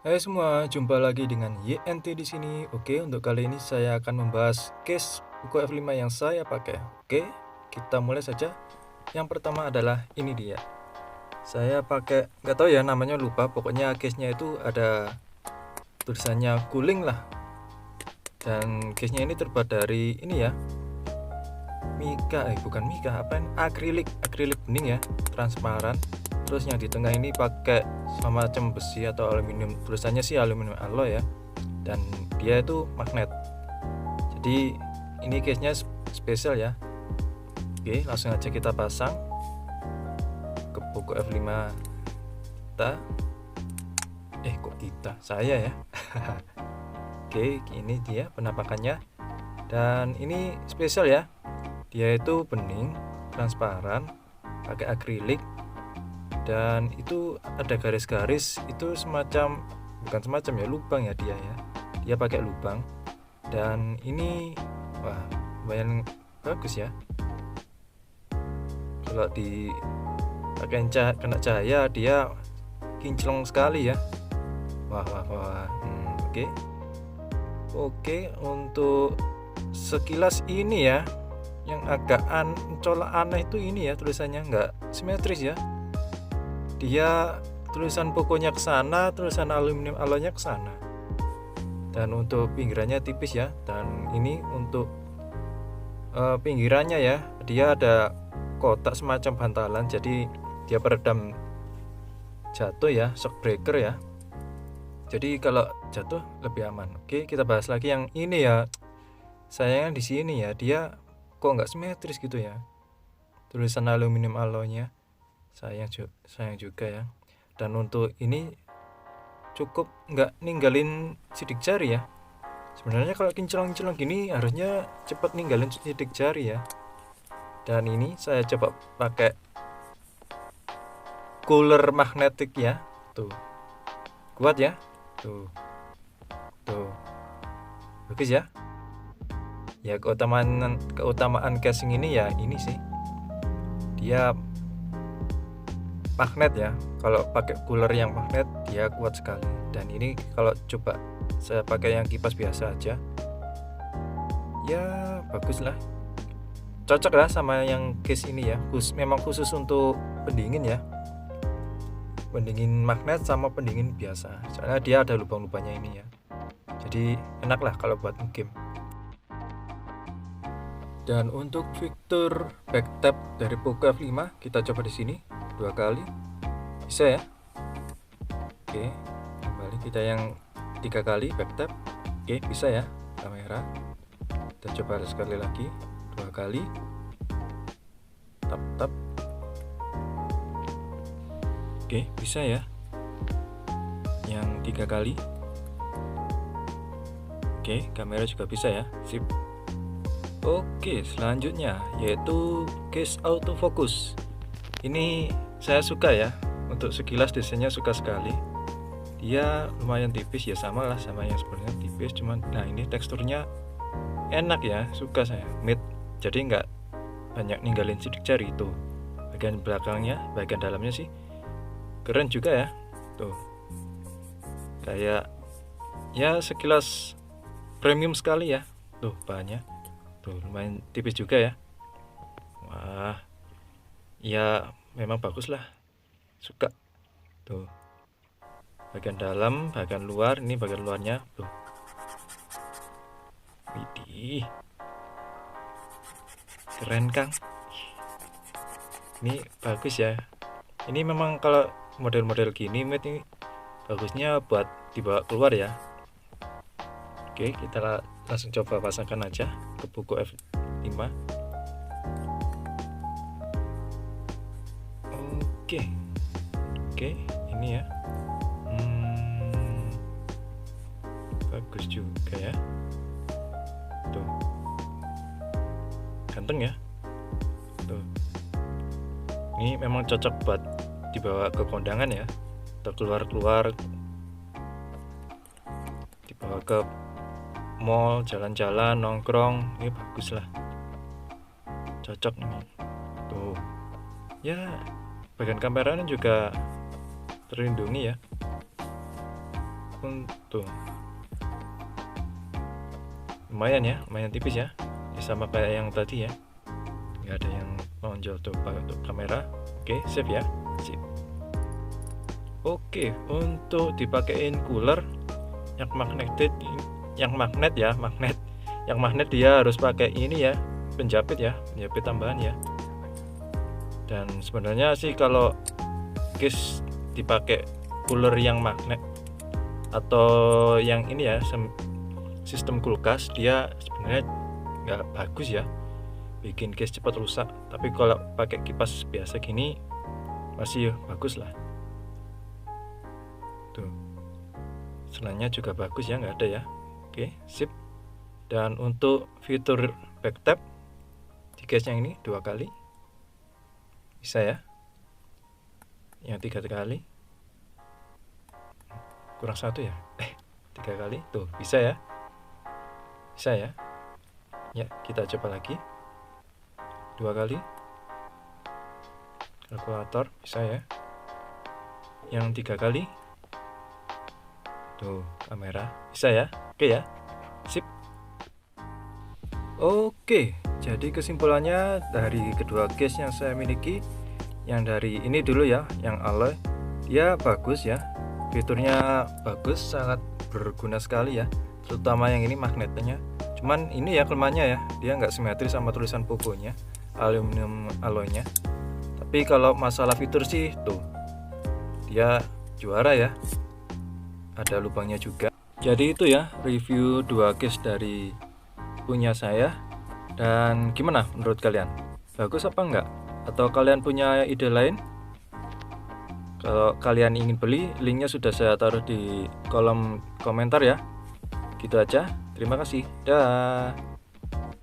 Hai semua, jumpa lagi dengan YNT di sini. Oke, untuk kali ini saya akan membahas case buku F5 yang saya pakai. Oke, kita mulai saja. Yang pertama adalah ini dia. Saya pakai, nggak tahu ya namanya, lupa. Pokoknya case-nya itu ada tulisannya cooling lah. Dan case-nya ini terbuat dari ini ya, bukan mika, akrilik bening ya, transparan. Terus yang di tengah ini pakai semacam besi atau aluminium, tulisannya sih aluminium alloy ya, dan dia itu magnet. Jadi ini case nya spesial ya. Oke, langsung aja kita pasang ke buku F5 kita. Kok kita, saya ya. Oke, ini dia penampakannya, dan ini spesial ya, dia itu bening, transparan, pakai akrilik, dan itu ada garis-garis, itu bukan semacam ya, lubang ya, dia pakai lubang. Dan ini wah, lumayan bagus ya, kalau di pakai kena cahaya dia kinclong sekali ya. Wah. Oke, untuk sekilas ini ya, yang agak colok aneh itu ini ya, tulisannya nggak simetris ya. Dia tulisan pokoknya ke sana, tulisan aluminium alloynya ke sana. Dan untuk pinggirannya tipis ya. Dan ini untuk pinggirannya ya, dia ada kotak semacam bantalan, jadi dia peredam jatuh ya, shock breaker ya. Jadi kalau jatuh lebih aman. Oke, kita bahas lagi yang ini ya. Sayangnya di sini ya, dia kok nggak simetris gitu ya, tulisan aluminium alloynya. Sayang juga ya. Dan untuk ini cukup nggak ninggalin sidik jari ya. Sebenarnya kalau kinclong-kinclong gini harusnya cepat ninggalin sidik jari ya. Dan ini saya coba pakai cooler magnetik ya. Tuh, kuat ya. Tuh. Bagus ya. Ya, keutamaan casing ini ya ini sih, dia magnet ya. Kalau pakai cooler yang magnet dia kuat sekali. Dan ini kalau coba saya pakai yang kipas biasa aja, ya bagus lah, cocok lah sama yang case ini ya. Memang khusus untuk pendingin ya, pendingin magnet sama pendingin biasa, soalnya dia ada lubang-lubangnya ini ya, jadi enak lah kalau buat game. Dan untuk fitur back tap dari Poco F5 kita coba di sini 2 kali, bisa ya. Oke, kembali kita yang 3 kali back tap. Oke, bisa ya kamera. Kita coba sekali lagi 2 kali tap. Oke, bisa ya yang 3 kali. Oke, kamera juga bisa ya, sip. Oke, selanjutnya yaitu case autofocus. Ini saya suka ya, untuk sekilas desainnya suka sekali. Dia lumayan tipis ya, sama lah sama yang sebelumnya, tipis, cuman nah ini teksturnya enak ya, suka saya. Matte, jadi nggak banyak ninggalin sidik jari. Itu bagian belakangnya, bagian dalamnya sih keren juga ya. Tuh, kayak ya sekilas premium sekali ya. Tuh bahannya, tuh lumayan tipis juga ya. Wah, ya memang bagus lah, suka. Tuh, bagian dalam, bagian luar, ini bagian luarnya tuh. Widih, keren Kang, ini bagus ya. Ini memang kalau model-model gini Mate ini bagusnya buat dibawa keluar ya. Oke, kita langsung coba pasangkan aja ke buku F5. Oke, ini ya. Bagus juga ya. Tuh, ganteng ya. Tuh, ini memang cocok buat dibawa ke kondangan ya, atau keluar dibawa ke mall, jalan-jalan, nongkrong. Ini bagus lah, cocok nih. Tuh ya, bagian kameranya juga terlindungi ya. untuk lumayan ya, lumayan tipis ya, sama kayak yang tadi ya, nggak ada yang menonjol tuh untuk kamera. Oke, sip ya, sip. Oke, untuk dipakein cooler yang magnet ya, yang magnet dia harus pakai ini ya, penjepit tambahan ya. Dan sebenarnya sih kalau case dipakai cooler yang magnet atau yang ini ya, sistem kulkas, dia sebenarnya nggak bagus ya, bikin case cepat rusak. Tapi kalau pakai kipas biasa gini masih bagus lah. Tuh, selannya juga bagus ya, nggak ada ya. Oke, sip. Dan untuk fitur backtap di case yang ini 2 kali bisa ya, yang 3 kali kurang 1 ya, 3 kali tuh bisa ya, bisa ya. Ya, kita coba lagi 2 kali. Kalkulator bisa ya, yang 3 kali tuh, kamera bisa ya. Oke ya, sip. Oke, jadi kesimpulannya dari kedua case yang saya miliki, yang dari ini dulu ya, yang alloy, dia bagus ya, fiturnya bagus, sangat berguna sekali ya, terutama yang ini magnetnya. Cuman ini ya kelemahannya ya, dia nggak simetris sama tulisan Poconya, aluminium alloynya. Tapi kalau masalah fitur sih tuh, dia juara ya, ada lubangnya juga. Jadi itu ya review 2 case dari punya saya. Dan gimana menurut kalian, bagus apa enggak? Atau kalian punya ide lain? Kalau kalian ingin beli, linknya sudah saya taruh di kolom komentar ya. Gitu aja, terima kasih, dah.